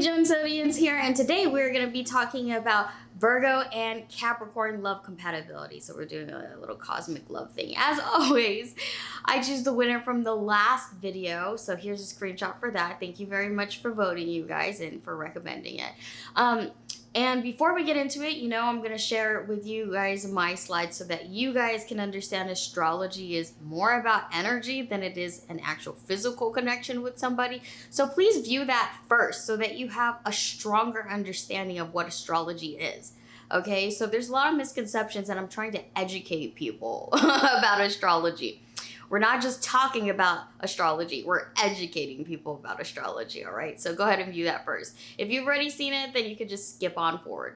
Joan Zodianz here, and today we're going to be talking about Virgo and Capricorn love compatibility. So we're doing a little cosmic love thing. As always, I choose the winner from the last video. So here's a screenshot for that. Thank you very much for voting, you guys, and for recommending it. And before we get into it, I'm going to share with you guys my slides so that you guys can understand astrology is more about energy than it is an actual physical connection with somebody. So please view that first so that you have a stronger understanding of what astrology is. Okay, so there's a lot of misconceptions and I'm trying to educate people about astrology. We're not just talking about astrology, we're educating people about astrology, all right? So go ahead and view that first. If you've already seen it, then you could just skip on forward.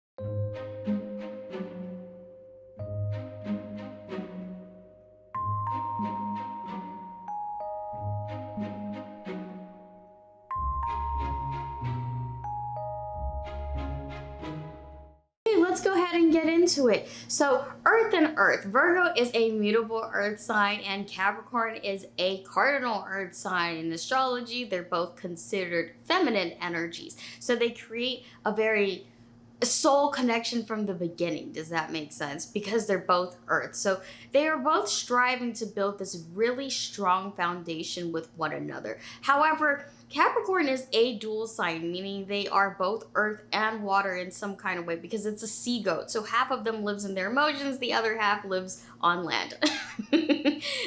Let's go ahead and get into it. So Earth and Earth. Virgo is a mutable Earth sign and Capricorn is a cardinal Earth sign. In astrology, they're both considered feminine energies. So they create a very soul connection from the beginning. Does that make sense? Because they're both Earth. So they are both striving to build this really strong foundation with one another. However, Capricorn is a dual sign, meaning they are both earth and water in some kind of way because it's a sea goat. So half of them lives in their emotions, the other half lives on land.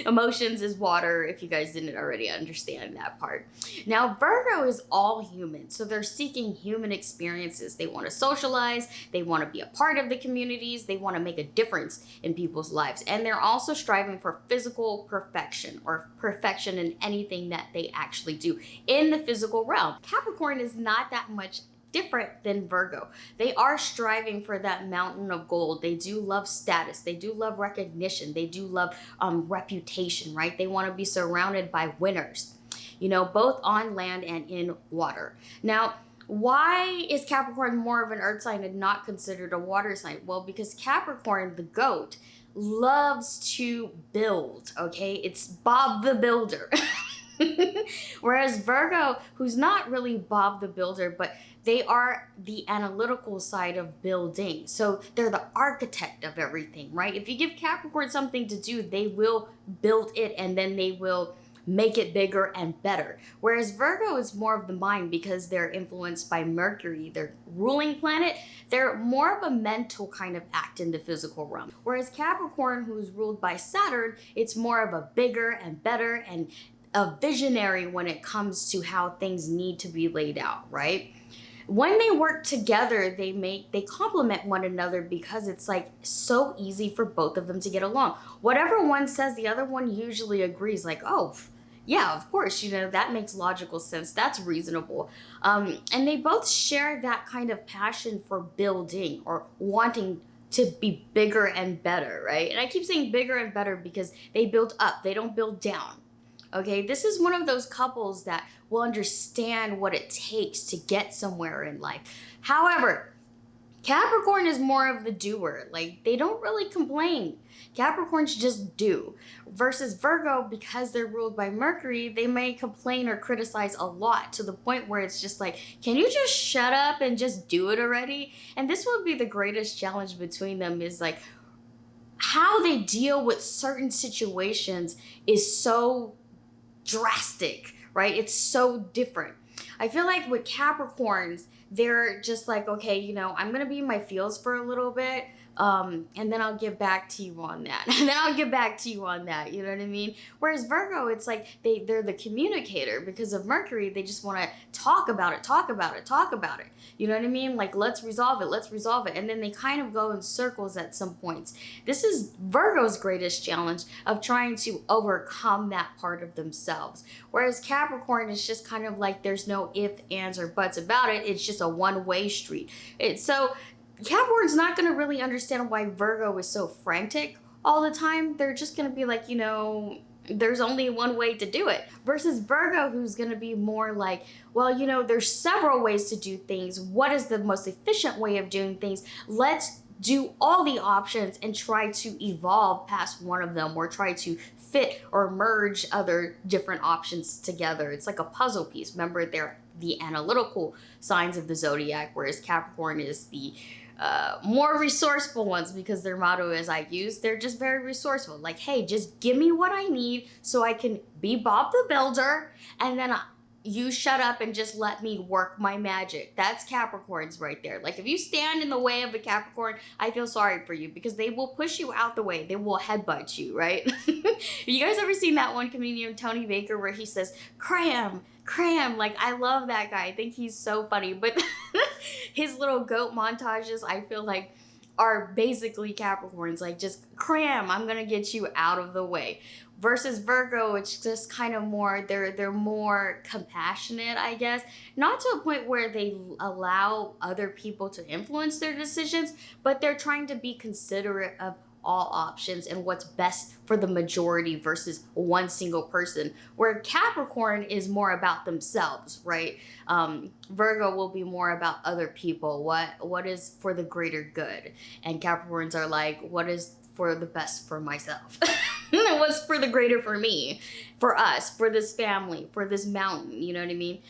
Emotions is water, if you guys didn't already understand that part. Now, Virgo is all human. So they're seeking human experiences. They want to socialize. They want to be a part of the communities. They want to make a difference in people's lives. And they're also striving for physical perfection or perfection in anything that they actually do in the physical realm. Capricorn is not that much different than Virgo. They are striving for that mountain of gold. They do love status. They do love recognition. They do love reputation, right? They want to be surrounded by winners, both on land and in water. Now, why is Capricorn more of an earth sign and not considered a water sign? Well, because Capricorn, the goat, loves to build, okay? It's Bob the Builder. Whereas Virgo, who's not really Bob the Builder, but they are the analytical side of building. So they're the architect of everything, right? If you give Capricorn something to do, they will build it and then they will make it bigger and better. Whereas Virgo is more of the mind because they're influenced by Mercury, their ruling planet. They're more of a mental kind of act in the physical realm. Whereas Capricorn, who's ruled by Saturn, it's more of a bigger and better and a visionary when it comes to how things need to be laid out, right? When they work together, they complement one another because it's like so easy for both of them to get along. Whatever one says, the other one usually agrees, like, oh, yeah, of course, that makes logical sense. That's reasonable. And they both share that kind of passion for building or wanting to be bigger and better, right? And I keep saying bigger and better because they build up, they don't build down. Okay, this is one of those couples that will understand what it takes to get somewhere in life. However, Capricorn is more of the doer. Like, they don't really complain. Capricorns just do. Versus Virgo, because they're ruled by Mercury, they may complain or criticize a lot to the point where it's just like, can you just shut up and just do it already? And this would be the greatest challenge between them, is like how they deal with certain situations is so drastic, right? It's so different. I feel like with Capricorns, they're just like, okay, I'm gonna be in my feels for a little bit, and then I'll get back to you on that. And then I'll get back to you on that, you know what I mean? Whereas Virgo, it's like they're the communicator. Because of Mercury, they just want to talk about it. You know what I mean? Like, let's resolve it. And then they kind of go in circles at some points. This is Virgo's greatest challenge of trying to overcome that part of themselves. Whereas Capricorn is just kind of like, there's no ifs, ands, or buts about it. It's just a one-way street. So Capricorn's not going to really understand why Virgo is so frantic all the time. They're just going to be like, there's only one way to do it. Versus Virgo, who's going to be more like, well, there's several ways to do things. What is the most efficient way of doing things? Let's do all the options and try to evolve past one of them, or try to fit or merge other different options together. It's like a puzzle piece. Remember, they're the analytical signs of the zodiac, whereas Capricorn is the more resourceful ones, because their motto is I use. They're just very resourceful. Like, hey, just give me what I need so I can be Bob the Builder, and then you shut up and just let me work my magic. That's Capricorns right there. Like, if you stand in the way of a Capricorn, I feel sorry for you, because they will push you out the way. They will headbutt you, right? You guys ever seen that one comedian, Tony Baker, where he says, cram, cram? Like, I love that guy. I think he's so funny. But his little goat montages, I feel like, are basically Capricorns. Like, just cram, I'm gonna get you out of the way. Versus Virgo, it's just kind of more, they're more compassionate, I guess. Not to a point where they allow other people to influence their decisions, but they're trying to be considerate of all options and what's best for the majority versus one single person. Where Capricorn is more about themselves, right? Virgo will be more about other people. What is for the greater good? And Capricorns are like, what is for the best for myself? What's for the greater for me, for us, for this family, for this mountain, you know what I mean?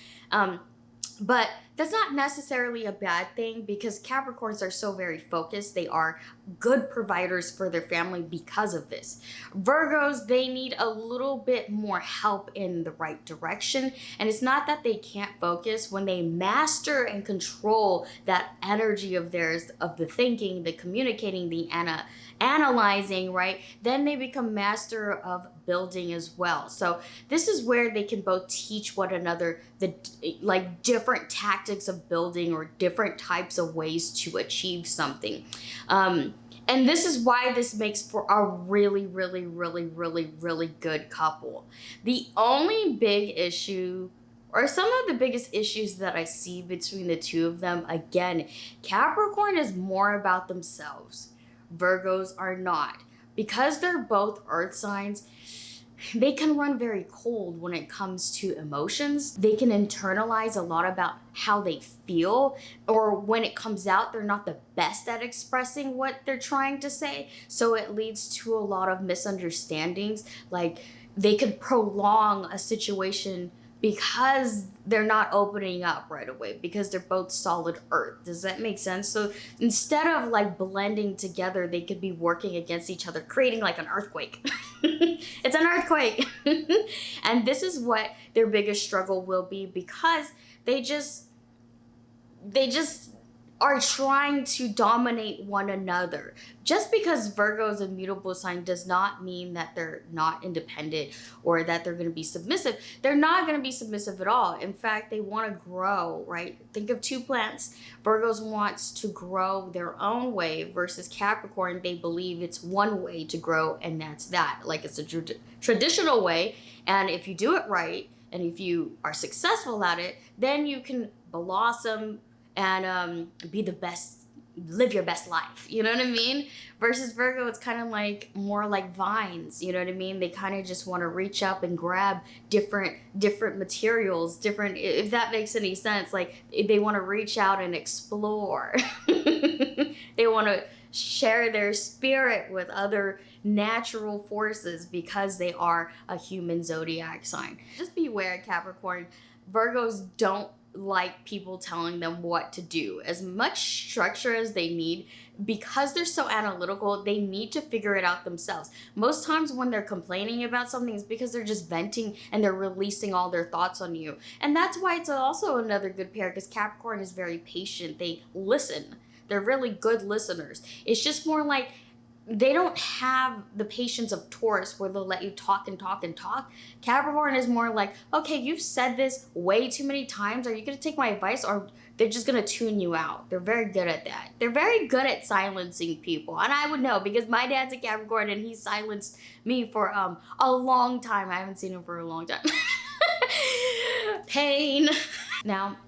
But that's not necessarily a bad thing, because Capricorns are so very focused. They are good providers for their family because of this. Virgos, they need a little bit more help in the right direction. And it's not that they can't focus. When they master and control that energy of theirs, of the thinking, the communicating, the analyzing, right? Then they become master of building as well. So this is where they can both teach one another the like different tactics of building, or different types of ways to achieve something. And this is why this makes for a really, really, really, really, really good couple. The only big issue, or some of the biggest issues that I see between the two of them, again, Capricorn is more about themselves. Virgos are not. Because they're both earth signs, they can run very cold when it comes to emotions. They can internalize a lot about how they feel, or when it comes out, they're not the best at expressing what they're trying to say. So it leads to a lot of misunderstandings. Like, they could prolong a situation because they're not opening up right away, because they're both solid earth. Does that make sense? So instead of like blending together, they could be working against each other, creating like an earthquake. It's an earthquake. And this is what their biggest struggle will be, because they just are trying to dominate one another. Just because Virgo is a mutable sign does not mean that they're not independent, or that they're going to be submissive. They're not going to be submissive at all. In fact, they want to grow, right? Think of two plants. Virgos wants to grow their own way, versus Capricorn, they believe it's one way to grow, and that's that. Like, it's a traditional way, and if you do it right, and if you are successful at it, then you can blossom and be the best, live your best life, you know what I mean? Versus Virgo, it's kind of like more like vines, you know what I mean? They kind of just want to reach up and grab different materials, different, if that makes any sense. Like, they want to reach out and explore. They want to share their spirit with other natural forces, because they are a human zodiac sign. Just beware, Capricorn. Virgos don't like people telling them what to do. As much structure as they need, because they're so analytical, they need to figure it out themselves. Most times when they're complaining about something, it's because they're just venting and they're releasing all their thoughts on you. And that's why it's also another good pair, because Capricorn is very patient. They listen. They're really good listeners. It's just more like they don't have the patience of Taurus, where they'll let you talk and talk and talk. Capricorn is more like, okay, you've said this way too many times. Are you going to take my advice, or they're just going to tune you out? They're very good at that. They're very good at silencing people. And I would know, because my dad's a Capricorn and he silenced me for a long time. I haven't seen him for a long time. Pain. Now,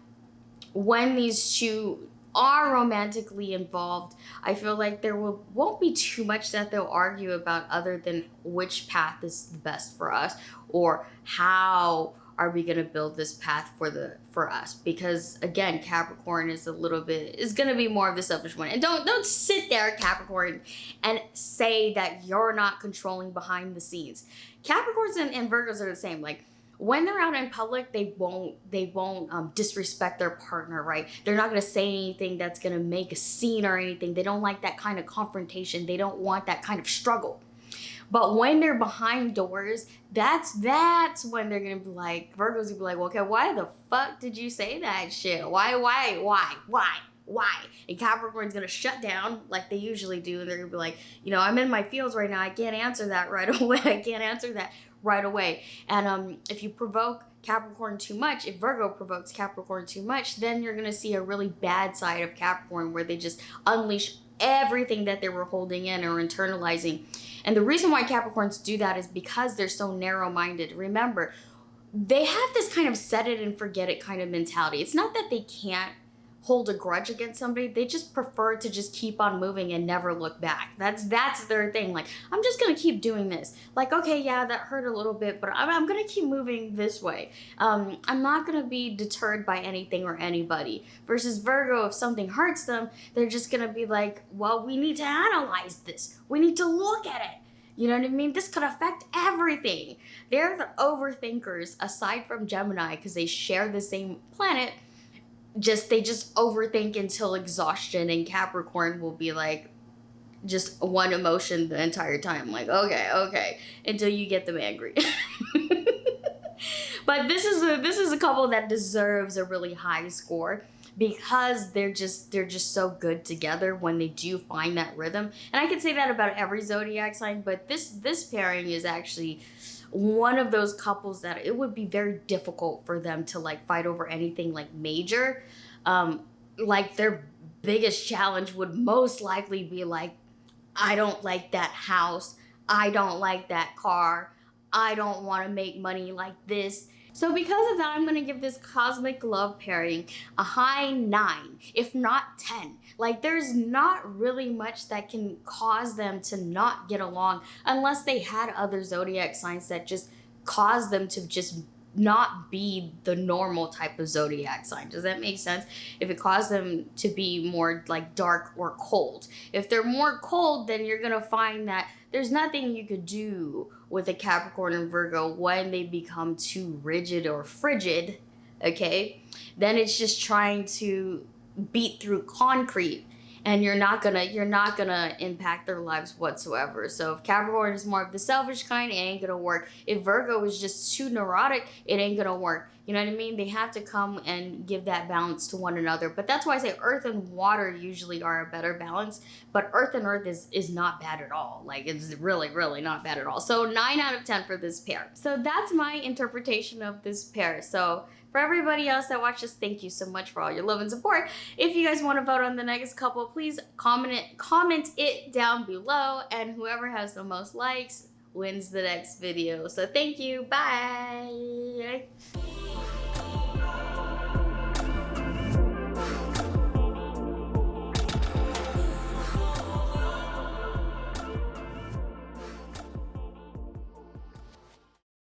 when these two are romantically involved, I feel like there won't be too much that they'll argue about, other than which path is the best for us, or how are we going to build this path for us. Because again, Capricorn is going to be more of the selfish one. And don't sit there, Capricorn, and say that you're not controlling behind the scenes. Capricorns and Virgos are the same. Like, when they're out in public, they won't disrespect their partner, right? They're not gonna say anything that's gonna make a scene or anything. They don't like that kind of confrontation. They don't want that kind of struggle. But when they're behind doors, that's when they're gonna be like, Virgos will be like, well, okay, why the fuck did you say that shit? Why? And Capricorn's gonna shut down like they usually do, and they're gonna be like, you know, I'm in my feels right now. I can't answer that right away. I can't answer that right away. And if you provoke Capricorn too much, if Virgo provokes Capricorn too much, then you're gonna see a really bad side of Capricorn where they just unleash everything that they were holding in or internalizing. And the reason why Capricorns do that is because they're so narrow-minded. Remember, they have this kind of set it and forget it kind of mentality. It's not that they can't hold a grudge against somebody. They just prefer to just keep on moving and never look back. That's their thing. Like, I'm just gonna keep doing this. Like, okay, yeah, that hurt a little bit, but I'm gonna keep moving this way. I'm not gonna be deterred by anything or anybody. Versus Virgo, if something hurts them, they're just gonna be like, well, we need to analyze this. We need to look at it. You know what I mean? This could affect everything. They're the overthinkers, aside from Gemini, because they share the same planet. They just overthink until exhaustion, and Capricorn will be like just one emotion the entire time, like okay, until you get them angry. But this is a couple that deserves a really high score because they're just so good together when they do find that rhythm. And I can say that about every zodiac sign, but this pairing is actually one of those couples that it would be very difficult for them to like fight over anything like major. Like their biggest challenge would most likely be like, I don't like that house, I don't like that car, I don't want to make money like this. So because of that, I'm going to give this Cosmic Love pairing a high 9, if not 10. Like, there's not really much that can cause them to not get along unless they had other zodiac signs that just cause them to just not be the normal type of zodiac sign. Does that make sense? If it caused them to be more like dark or cold. If they're more cold, then you're going to find that there's nothing you could do with a Capricorn and Virgo when they become too rigid or frigid, okay? Then it's just trying to beat through concrete, and you're not gonna impact their lives whatsoever. So if Capricorn is more of the selfish kind, it ain't gonna work. If Virgo is just too neurotic, it ain't gonna work. You know what I mean? They have to come and give that balance to one another. But that's why I say earth and water usually are a better balance. But earth and earth is not bad at all. Like, it's really, really not bad at all. So 9 out of 10 for this pair. So that's my interpretation of this pair. So for everybody else that watches, thank you so much for all your love and support. If you guys want to vote on the next couple, please comment it down below. And whoever has the most likes wins the next video. So thank you. Bye.